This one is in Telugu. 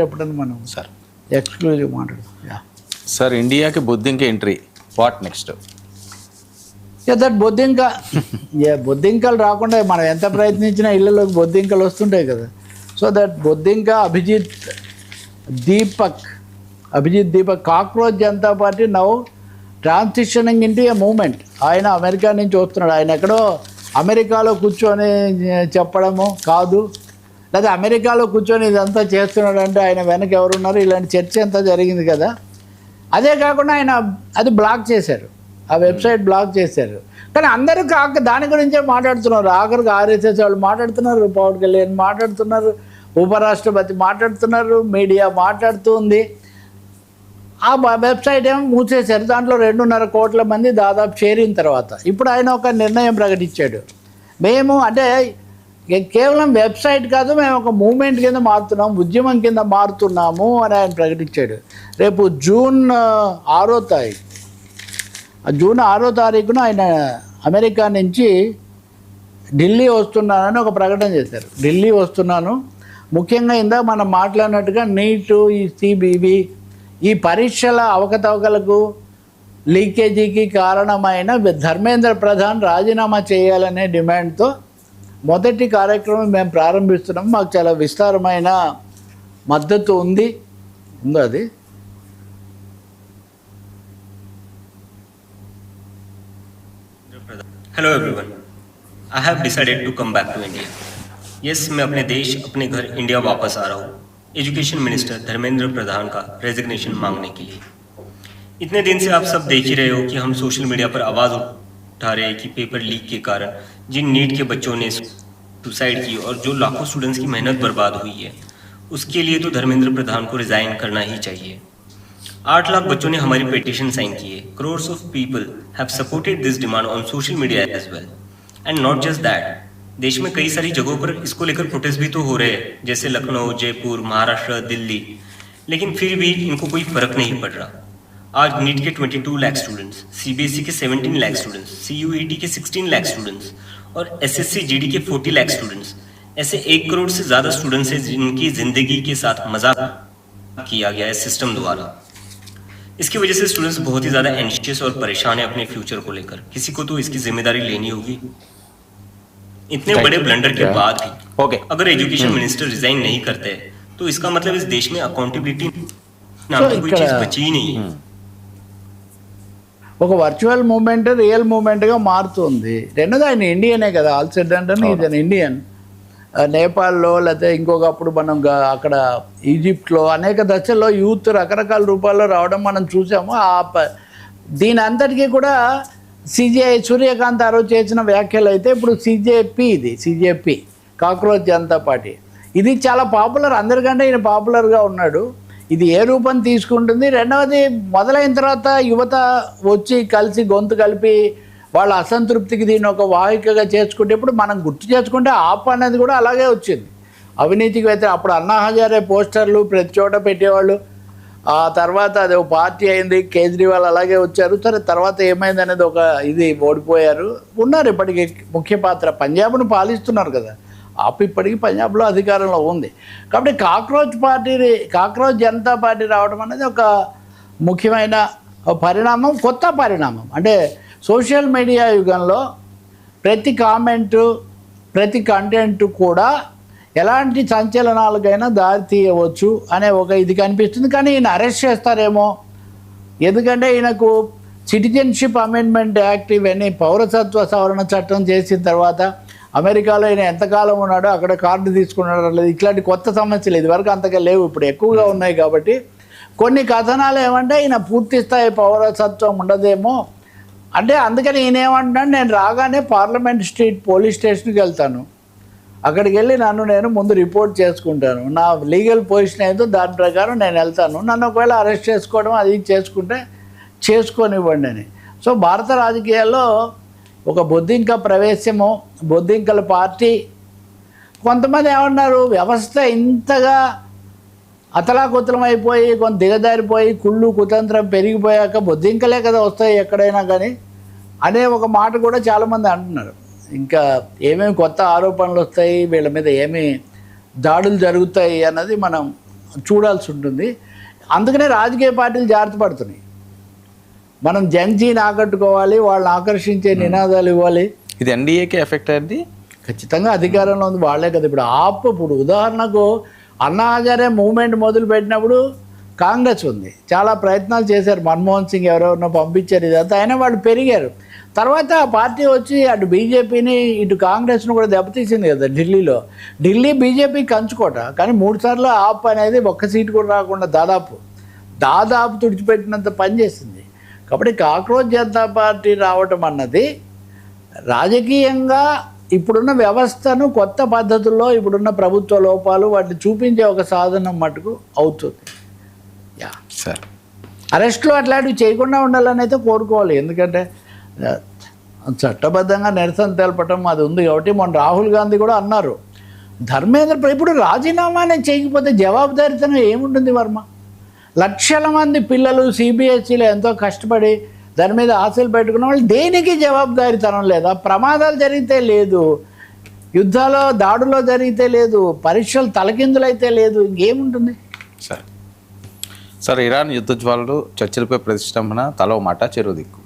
ఎప్పుడన్నా మనం సార్ ఎక్స్క్లూజివ్ మాట్లాడుతాం. సార్ ఇండియాకి బొద్దింక ఎంట్రీ, వాట్ నెక్స్ట్? దట్ బొద్దింకలు రాకుండా మనం ఎంత ప్రయత్నించినా ఇళ్ళలోకి బొద్దింకలు వస్తుంటాయి కదా. సో దట్ బొద్దింక Abhijit Deepak cockroach Janata party now transitioning into a movement. ఆయన అమెరికా నుంచి వస్తున్నాడు. ఆయన ఎక్కడో అమెరికాలో కూర్చొని చెప్పడము కాదు, లేదా అమెరికాలో కూర్చొని ఇదంతా చేస్తున్నాడు అంటే ఆయన వెనక ఎవరున్నారు, ఇలాంటి చర్చ అంతా జరిగింది కదా. అదే కాకుండా ఆయన అది బ్లాక్ చేశారు, ఆ వెబ్సైట్ బ్లాక్ చేశారు. కానీ అందరూ దాని గురించే మాట్లాడుతున్నారు. ఆఖరికి ఆర్ఎస్ఎస్ వాళ్ళు మాట్లాడుతున్నారు, పవన్ కళ్యాణ్ మాట్లాడుతున్నారు, ఉపరాష్ట్రపతి మాట్లాడుతున్నారు, మీడియా మాట్లాడుతుంది. ఆ వెబ్సైట్ ఏమో మూసేశారు. దాంట్లో 2.5 కోట్ల మంది దాదాపు చేరిన తర్వాత ఇప్పుడు ఆయన ఒక నిర్ణయం ప్రకటించాడు. మేము అంటే కేవలం వెబ్సైట్ కాదు, మేము ఒక మూమెంట్ కింద మారుతున్నాం, ఉద్యమం కింద మారుతున్నాము అని ఆయన ప్రకటించాడు. రేపు జూన్ 6వ తారీఖున ఆయన అమెరికా నుంచి ఢిల్లీ వస్తున్నానని ఒక ప్రకటన చేశారు. ఢిల్లీ వస్తున్నాను, ముఖ్యంగా ఇందాక మనం మాట్లాడినట్టుగా నీటు, ఈ సిబిబి, ఈ పరీక్షల అవకతవకలకు లీకేజీకి కారణమైన ధర్మేంద్ర ప్రధాన్ రాజీనామా చేయాలనే డిమాండ్తో మొదటి కార్యక్రమం మేము ప్రారంభిస్తున్నాం. మాకు చాలా విస్తారమైన మద్దతు ఉంది. అది hello everyone, I have decided to come back to India. Yes, मैं अपने देश, अपने घर इंडिया वापस आ रहा हूँ एजुकेशन मिनिस्टर धर्मेंद्र प्रधान का रेजिग्नेशन मांगने के लिए. इतने दिन से आप सब देख ही रहे हो कि हम सोशल मीडिया पर आवाज़ उठा रहे हैं कि पेपर लीक के कारण जिन नीट के बच्चों ने सुसाइड की और जो लाखों स्टूडेंट्स की मेहनत बर्बाद हुई है, उसके लिए तो धर्मेंद्र प्रधान को रिज़ाइन करना ही चाहिए. 8 लाख बच्चों ने हमारी पिटीशन साइन की है. Crores of people have supported this demand on social media as well. And not just that, देश में कई सारी जगहों पर इसको लेकर प्रोटेस्ट भी तो हो रहे हैं, जैसे लखनऊ, जयपुर, महाराष्ट्र, दिल्ली, लेकिन फिर भी इनको कोई फर्क नहीं पड़ रहा. आज नीट के 22 लाख स्टूडेंट्स, सीबीएसई के 17 लाख स्टूडेंट्स, सीयूईटी के 16 लाख स्टूडेंट्स और एसएससी जीडी के 40 लाख स्टूडेंट्स, ऐसे 1 करोड़ से ज़्यादा स्टूडेंट्स हैं जिनकी ज़िंदगी के साथ मजाक किया गया है सिस्टम द्वारा. इसकी वजह से स्टूडेंट्स बहुत ही ज़्यादा एंशियस और परेशान है अपने फ्यूचर को लेकर. किसी को तो इसकी जिम्मेदारी लेनी होगी. इतने बड़े ब्लंडर के बाद भी अगर एजुकेशन मिनिस्टर रिजाइन नहीं करते तो इसका मतलब इस देश में अकाउंटेबिलिटी नाम की कोई चीज बची ही नहीं है. ఒక వర్చువల్ మూమెంట్ రియల్ మూమెంట్గా మారుతుంది. రెండోది ఆయన ఇండియనే కదా, ఆల్ సెడ్ అంటే ఇది ఇండియన్. నేపాల్లో లేకపోతే ఇంకొకప్పుడు మనం అక్కడ ఈజిప్ట్లో అనేక దశల్లో యూత్ రకరకాల రూపాల్లో రావడం మనం చూసాము. దీని అంతటికీ కూడా సిజేఐ సూర్యకాంత్ ఆ రోజు చేసిన వ్యాఖ్యలు అయితే ఇప్పుడు సిజేపి కాక్రోచ్ జనతా పార్టీ ఇది చాలా పాపులర్, అందరికంటే ఈయన పాపులర్గా ఉన్నాడు. ఇది ఏ రూపం తీసుకుంటుంది? రెండవది మొదలైన తర్వాత యువత వచ్చి కలిసి గొంతు కలిపి వాళ్ళ అసంతృప్తికి దీన్ని ఒక వాహికగా చేసుకుంటే, ఇప్పుడు మనం గుర్తు చేసుకుంటే ఆప్ అనేది కూడా అలాగే వచ్చింది. అవినీతికి వ్యతిరేక అప్పుడు అన్నా హజారే పోస్టర్లు ప్రతి చోట పెట్టేవాళ్ళు. ఆ తర్వాత అది ఒక పార్టీ అయింది, కేజ్రీవాల్ అలాగే వచ్చారు. సరే తర్వాత ఏమైంది అనేది ఒక ఇది ఓడిపోయారు. ఉన్నారు ఇప్పటికీ ముఖ్య పాత్ర, పంజాబ్ను పాలిస్తున్నారు కదా. ఆప్ ఇప్పటికీ పంజాబ్లో అధికారంలో ఉంది. కాబట్టి కాక్రోచ్ జనతా పార్టీ రావడం అనేది ఒక ముఖ్యమైన పరిణామం, కొత్త పరిణామం. అంటే సోషల్ మీడియా యుగంలో ప్రతి కామెంటు, ప్రతి కంటెంట్ కూడా ఎలాంటి సంచలనాలకైనా దారి తీయవచ్చు అనే ఒక ఇది కనిపిస్తుంది. కానీ ఈయన అరెస్ట్ చేస్తారేమో, ఎందుకంటే ఈయనకు సిటిజన్షిప్ అమెండ్మెంట్ యాక్ట్ ఇవన్నీ పౌరసత్వ సవరణ చట్టం చేసిన తర్వాత అమెరికాలో ఈయన ఎంతకాలం ఉన్నాడో అక్కడ కార్డు తీసుకున్నాడో లేదు, ఇట్లాంటి కొత్త సమస్యలు ఇదివరకు అంతగా లేవు, ఇప్పుడు ఎక్కువగా ఉన్నాయి. కాబట్టి కొన్ని కథనాలు ఏమంటే ఈయన పూర్తి స్థాయి పౌరసత్వం ఉండదేమో అంటే, అందుకని ఈయన ఏమంటున్నాడు, నేను రాగానే పార్లమెంట్ స్ట్రీట్ పోలీస్ స్టేషన్కి వెళ్తాను, అక్కడికి వెళ్ళి నేను ముందు రిపోర్ట్ చేసుకుంటాను, నా లీగల్ పొజిషన్ ఏదో దాని ప్రకారం నేను వెళ్తాను, నన్ను ఒకవేళ అరెస్ట్ చేసుకోవడం అది చేసుకుంటే చేసుకోనివ్వండి అని. సో భారత రాజకీయాల్లో ఒక బొద్దింక ప్రవేశము, బొద్దింకల పార్టీ. కొంతమంది ఏమన్నారు, వ్యవస్థ ఇంతగా అతలాకుతలం అయిపోయి కొంత దిగజారిపోయి కుళ్ళు కుతంత్రం పెరిగిపోయాక బొద్దింకలే కదా వస్తాయి ఎక్కడైనా కానీ అనే ఒక మాట కూడా చాలామంది అంటున్నారు. ఇంకా ఏమేమి కొత్త ఆరోపణలు వస్తాయి, వీళ్ళ మీద ఏమి దాడులు జరుగుతాయి అన్నది మనం చూడాల్సి ఉంటుంది. అందుకనే రాజకీయ పార్టీలు జాగ్రత్త పడుతున్నాయి. మనం జంజీని ఆకట్టుకోవాలి, వాళ్ళని ఆకర్షించే నినాదాలు ఇవ్వాలి. ఇది ఎన్డీఏకే ఎఫెక్ట్ అయింది. ఖచ్చితంగా అధికారంలో ఉంది వాళ్ళే కదా. ఇప్పుడు ఉదాహరణకు అన్నా హజారే మూవ్మెంట్ మొదలు పెట్టినప్పుడు కాంగ్రెస్ ఉంది, చాలా ప్రయత్నాలు చేశారు, మన్మోహన్ సింగ్ ఎవరెవరినో పంపించారు, ఇదంతా అయినా వాళ్ళు పెరిగారు. తర్వాత ఆ పార్టీ వచ్చి అటు బీజేపీని ఇటు కాంగ్రెస్ను కూడా దెబ్బతీసింది కదా ఢిల్లీలో. ఢిల్లీ బీజేపీ కంచుకోట, కానీ 3 సార్లు ఆప్ అనేది ఒక్క సీటు కూడా రాకుండా దాదాపు తుడిచిపెట్టినంత పని చేసింది. కాబట్టి కాక్రోచ్ జనతా పార్టీ రావటం అన్నది రాజకీయంగా ఇప్పుడున్న వ్యవస్థను కొత్త పద్ధతుల్లో ఇప్పుడున్న ప్రభుత్వ లోపాలు వాటిని చూపించే ఒక సాధనం మటుకు అవుతుంది. సార్ అరెస్టులు అట్లాంటివి చేయకుండా ఉండాలని అయితే కోరుకోవాలి. ఎందుకంటే చట్టబద్ధంగా నిరసన తెలపటం అది ఉంది కాబట్టి మొన్న రాహుల్ గాంధీ కూడా అన్నారు, ధర్మేంద్ర ఇప్పుడు రాజీనామానే చేయకపోతే జవాబుదారీతనం ఏముంటుంది వర్మ? లక్షల మంది పిల్లలు సిబిఎస్ఈలో ఎంతో కష్టపడి దాని మీద ఆశలు పెట్టుకున్న వాళ్ళు దేనికి జవాబుదారీతనం లేదా? ప్రమాదాలు జరిగితే లేదు, యుద్ధాలు దాడులో జరిగితే లేదు, పరీక్షలు తలకిందులైతే లేదు, ఇంకేముంటుంది? సార్ ఇరాన్ యుద్ధ జ్వాలలు చర్చలపై ప్రతిష్టంభన తలో మాట చెరువు దిక్కు.